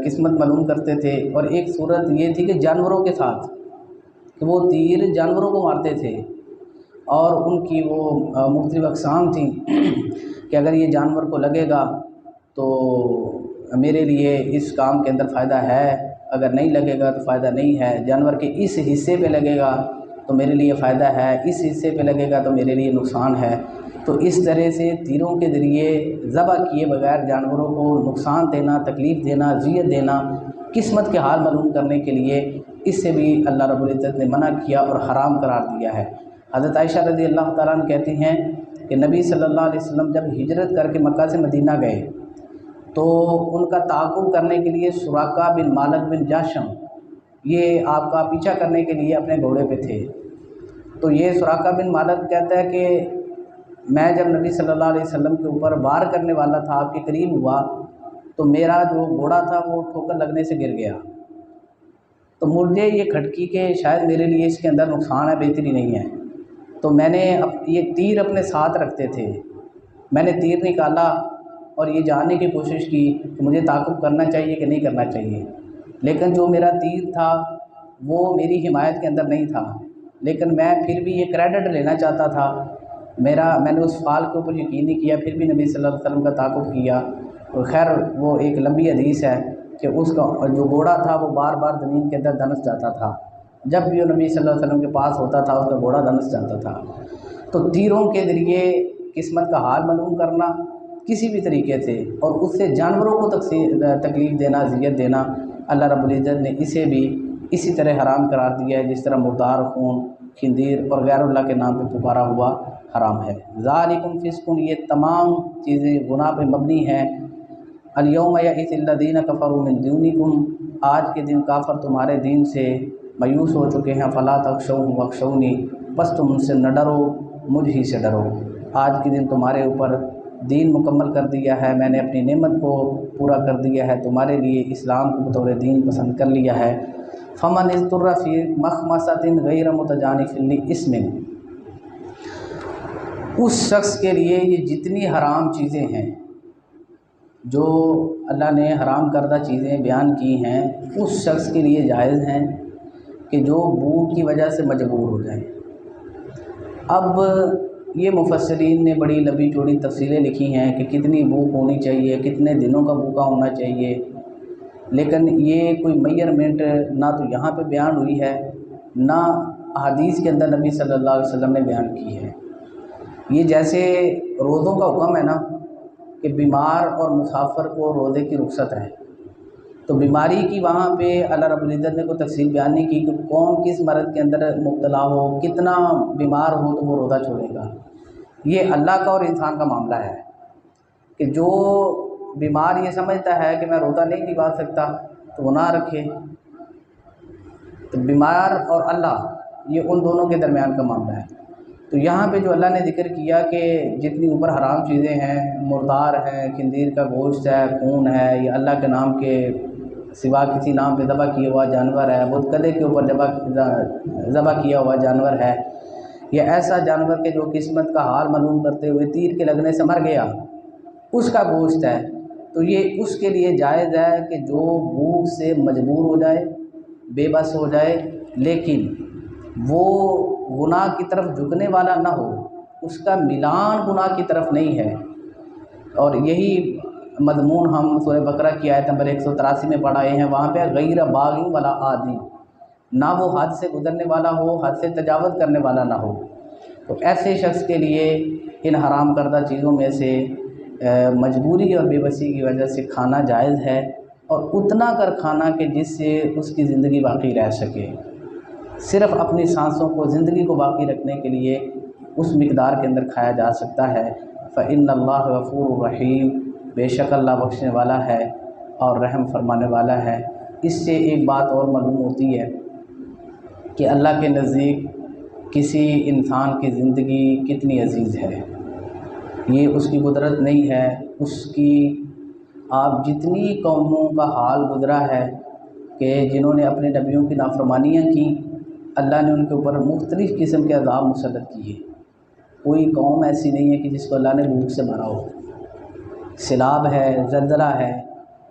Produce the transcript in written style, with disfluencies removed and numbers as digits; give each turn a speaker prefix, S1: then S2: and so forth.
S1: قسمت معلوم کرتے تھے، اور ایک صورت یہ تھی کہ جانوروں کے ساتھ، کہ وہ تیر جانوروں کو مارتے تھے، اور ان کی وہ مختلف اقسام تھیں کہ اگر یہ جانور کو لگے گا تو میرے لیے اس کام کے اندر فائدہ ہے، اگر نہیں لگے گا تو فائدہ نہیں ہے، جانور کے اس حصے پہ لگے گا تو میرے لیے فائدہ ہے، اس حصے پہ لگے گا تو میرے لیے نقصان ہے۔ تو اس طرح سے تیروں کے ذریعے ذبح کیے بغیر جانوروں کو نقصان دینا، تکلیف دینا، اذیت دینا، قسمت کے حال معلوم کرنے کے لیے، اس سے بھی اللہ رب العزت نے منع کیا اور حرام قرار دیا ہے۔ حضرت عائشہ رضی اللہ تعالیٰ عنہ کہتی ہیں کہ نبی صلی اللہ علیہ وسلم جب ہجرت کر کے مکہ سے مدینہ گئے تو ان کا تعاقب کرنے کے لیے سراقہ بن مالک بن جاشم یہ آپ کا پیچھا کرنے کے لیے اپنے گھوڑے پہ تھے۔ تو یہ سراقہ بن مالک کہتا ہے کہ میں جب نبی صلی اللہ علیہ وسلم کے اوپر وار کرنے والا تھا، آپ کے قریب ہوا، تو میرا جو گھوڑا تھا وہ ٹھوکر لگنے سے گر گیا۔ تو مجھے یہ کھٹکی کہ شاید میرے لیے اس کے اندر نقصان ہے، بہتری نہیں ہے، تو میں نے یہ تیر اپنے ساتھ رکھتے تھے، میں نے تیر نکالا اور یہ جاننے کی کوشش کی کہ مجھے تعاقب کرنا چاہیے کہ نہیں کرنا چاہیے، لیکن جو میرا تیر تھا وہ میری حمایت کے اندر نہیں تھا، لیکن میں پھر بھی یہ کریڈٹ لینا چاہتا تھا، میں نے اس فال کے اوپر یقین نہیں کیا، پھر بھی نبی صلی اللہ علیہ وسلم کا تعاقب کیا۔ اور خیر وہ ایک لمبی حدیث ہے کہ اس کا جو گھوڑا تھا وہ بار بار زمین کے اندر دنس جاتا تھا، جب بھی وہ نبی صلی اللہ علیہ وسلم کے پاس ہوتا تھا اس کا گھوڑا دنس جاتا تھا۔ تو تیروں کے ذریعے قسمت کا حال معلوم کرنا کسی بھی طریقے سے، اور اس سے جانوروں کو تکلیف دینا، اذیت دینا، اللہ رب العزت نے اسے بھی اسی طرح حرام قرار دیا ہے جس طرح مردار، خون، خنزیر اور غیر اللہ کے نام پہ پکارا ہوا حرام ہے۔ ذالکم فسق، یہ تمام چیزیں گناہ پہ مبنی ہیں۔ الیوم یئس الذین کفروا من دینکم، آج کے دن کافر تمہارے دین سے مایوس ہو چکے ہیں، فلا تخشوہم واخشونی، بس تم ان سے نہ ڈرو، مجھ ہی سے ڈرو۔ آج کے دن تمہارے اوپر دین مکمل کر دیا ہے، میں نے اپنی نعمت کو پورا کر دیا ہے، تمہارے لیے اسلام کو بطور دین پسند کر لیا ہے۔ فمن اضطر فی مخمصۃ غیر متجانف لإثم، اس شخص کے لیے یہ جتنی حرام چیزیں ہیں جو اللہ نے حرام کردہ چیزیں بیان کی ہیں، اس شخص کے لیے جائز ہیں کہ جو بھوک کی وجہ سے مجبور ہو جائے۔ اب یہ مفسرین نے بڑی لمبی چوڑی تفصیلیں لکھی ہیں کہ کتنی بھوک ہونی چاہیے، کتنے دنوں کا بھوکا ہونا چاہیے، لیکن یہ کوئی میئرمنٹ نہ تو یہاں پہ بیان ہوئی ہے، نہ حدیث کے اندر نبی صلی اللہ علیہ وسلم نے بیان کی ہے۔ یہ جیسے روزوں کا حکم ہے نا کہ بیمار اور مسافر کو روزے کی رخصت ہے، تو بیماری کی وہاں پہ اللہ رب العزت نے کوئی تفصیل بیان نہیں کی کہ کون کس مرض کے اندر مبتلا ہو، کتنا بیمار ہو تو وہ روزہ چھوڑے گا۔ یہ اللہ کا اور انسان کا معاملہ ہے کہ جو بیمار یہ سمجھتا ہے کہ میں روزہ نہیں نبھا سکتا تو وہ نہ رکھے۔ تو بیمار اور اللہ یہ ان دونوں کے درمیان کا معاملہ ہے۔ تو یہاں پہ جو اللہ نے ذکر کیا کہ جتنی اوپر حرام چیزیں ہیں، مردار ہے، خنزیر کا گوشت ہے، خون ہے، یا اللہ کے نام کے سوا کسی نام پہ ذبح کیا ہوا جانور ہے، بت کدے کے اوپر ذبح کیا ہوا جانور ہے، یا ایسا جانور کہ جو قسمت کا حال معلوم کرتے ہوئے تیر کے لگنے سے مر گیا، اس کا گوشت ہے، تو یہ اس کے لیے جائز ہے کہ جو بھوک سے مجبور ہو جائے، بے بس ہو جائے، لیکن وہ گناہ کی طرف جھکنے والا نہ ہو، اس کا میلان گناہ کی طرف نہیں ہے۔ اور یہی مضمون ہم سورہ بقرہ کی آیت نمبر 183 میں پڑھائے ہیں، وہاں پہ غیر باغ ولا عادی، نہ وہ حد سے گزرنے والا ہو، حد سے تجاوز کرنے والا نہ ہو۔ تو ایسے شخص کے لیے ان حرام کردہ چیزوں میں سے مجبوری اور بے بسی کی وجہ سے کھانا جائز ہے، اور اتنا کر کھانا کہ جس سے اس کی زندگی باقی رہ سکے، صرف اپنی سانسوں کو، زندگی کو باقی رکھنے کے لیے اس مقدار کے اندر کھایا جا سکتا ہے۔ فإن اللہ غفور رحیم، بے شک اللہ بخشنے والا ہے اور رحم فرمانے والا ہے۔ اس سے ایک بات اور معلوم ہوتی ہے کہ اللہ کے نزدیک کسی انسان کی زندگی کتنی عزیز ہے، یہ اس کی قدرت نہیں ہے، اس کی آپ جتنی قوموں کا حال گزرا ہے کہ جنہوں نے اپنے نبیوں کی نافرمانیاں کی، اللہ نے ان کے اوپر مختلف قسم کے عذاب مسلط کیے۔ کوئی قوم ایسی نہیں ہے کہ جس کو اللہ نے بھوک سے مارا ہو۔ سیلاب ہے، زلزلہ ہے،